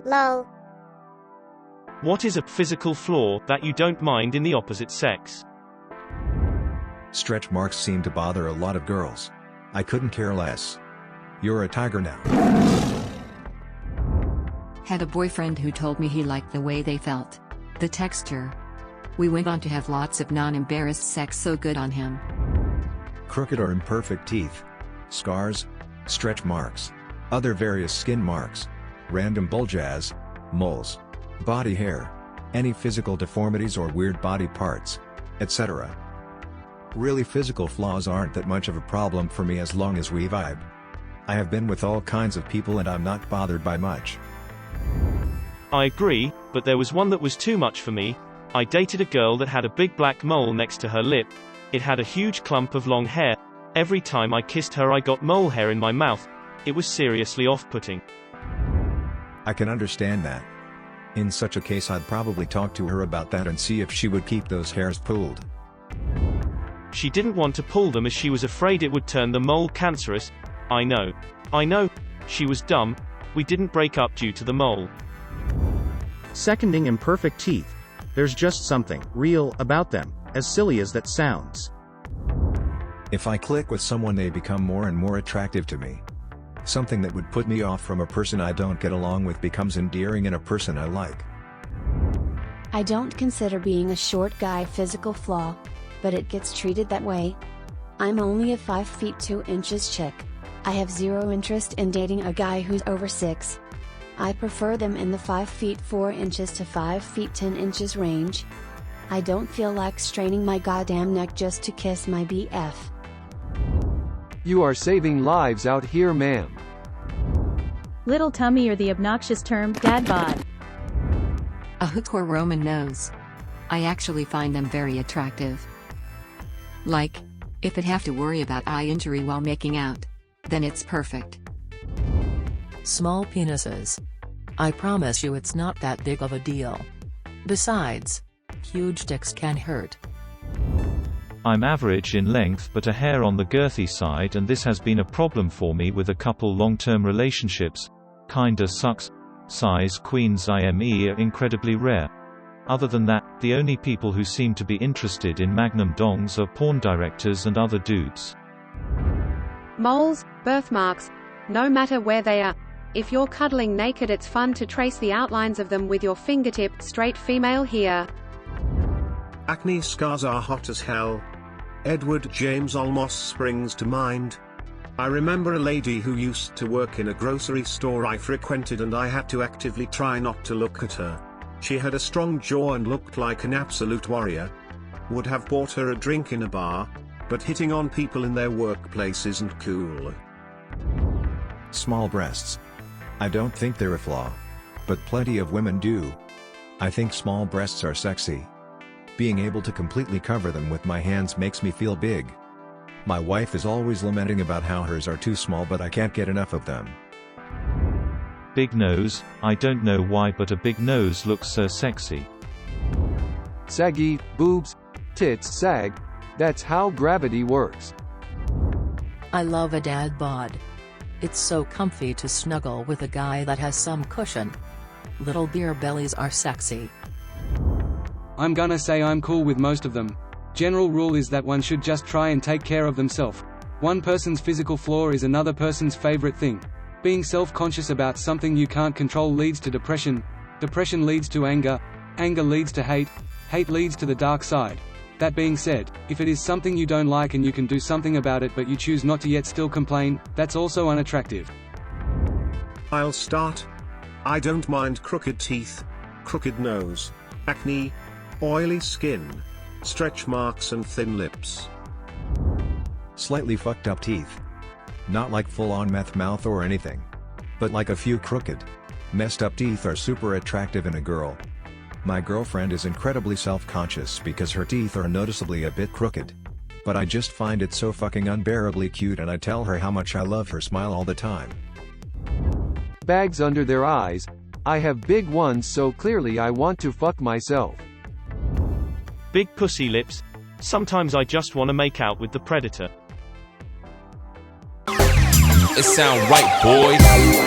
Lol. What is a physical flaw that you don't mind in the opposite sex? Stretch marks seem to bother a lot of girls. I couldn't care less. You're a tiger now. Had a boyfriend who told me he liked the way they felt. The texture. We went on to have lots of non-embarrassed sex, so good on him. Crooked or imperfect teeth. Scars. Stretch marks. Other various skin marks. Random bulges. Moles. Body hair. Any physical deformities or weird body parts. Etc. Really, physical flaws aren't that much of a problem for me as long as we vibe. I have been with all kinds of people and I'm not bothered by much. I agree, but there was one that was too much for me. I dated a girl that had a big black mole next to her lip. It had a huge clump of long hair. Every time I kissed her I got mole hair in my mouth. It was seriously off-putting. I can understand that. In such a case I'd probably talk to her about that and see if she would keep those hairs pulled. She didn't want to pull them as she was afraid it would turn the mole cancerous. I know. She was dumb. We didn't break up due to the mole. Seconding imperfect teeth. There's just something real about them, as silly as that sounds. If I click with someone they become more and more attractive to me. Something that would put me off from a person I don't get along with becomes endearing in a person I like. I don't consider being a short guy a physical flaw, but it gets treated that way. I'm only a 5 feet 2 inches chick. I have zero interest in dating a guy who's over 6. I prefer them in the 5 feet 4 inches to 5 feet 10 inches range. I don't feel like straining my goddamn neck just to kiss my BF. You are saving lives out here, ma'am. Little tummy, or the obnoxious term, dad bod. A hook or Roman nose. I actually find them very attractive. Like, if it have to worry about eye injury while making out, then it's perfect. Small penises. I promise you it's not that big of a deal. Besides, huge dicks can hurt. I'm average in length but a hair on the girthy side, and this has been a problem for me with a couple long-term relationships. Kinda sucks. Size queens IME are incredibly rare. Other than that, the only people who seem to be interested in magnum dongs are porn directors and other dudes. Moles, birthmarks. No matter where they are. If you're cuddling naked it's fun to trace the outlines of them with your fingertip. Straight female here. Acne scars are hot as hell. Edward James Olmos springs to mind. I remember a lady who used to work in a grocery store I frequented and I had to actively try not to look at her. She had a strong jaw and looked like an absolute warrior. Would have bought her a drink in a bar, but hitting on people in their workplace isn't cool. Small breasts. I don't think they're a flaw. But plenty of women do. I think small breasts are sexy. Being able to completely cover them with my hands makes me feel big. My wife is always lamenting about how hers are too small, but I can't get enough of them. Big nose. I don't know why, but a big nose looks so sexy. Saggy, boobs, tits sag. That's how gravity works. I love a dad bod. It's so comfy to snuggle with a guy that has some cushion. Little beer bellies are sexy. I'm gonna say I'm cool with most of them. General rule is that one should just try and take care of themselves. One person's physical flaw is another person's favorite thing. Being self-conscious about something you can't control leads to depression. Depression leads to anger. Anger leads to hate. Hate leads to the dark side. That being said, if it is something you don't like and you can do something about it but you choose not to yet still complain, that's also unattractive. I'll start. I don't mind crooked teeth, crooked nose, acne, oily skin, stretch marks and thin lips. Slightly fucked up teeth. Not like full-on meth mouth or anything. But like a few crooked, messed up teeth are super attractive in a girl. My girlfriend is incredibly self-conscious because her teeth are noticeably a bit crooked. But I just find it so fucking unbearably cute and I tell her how much I love her smile all the time. Bags under their eyes. I have big ones, so clearly I want to fuck myself. Big pussy lips. Sometimes I just want to make out with the predator. It sound right, boys.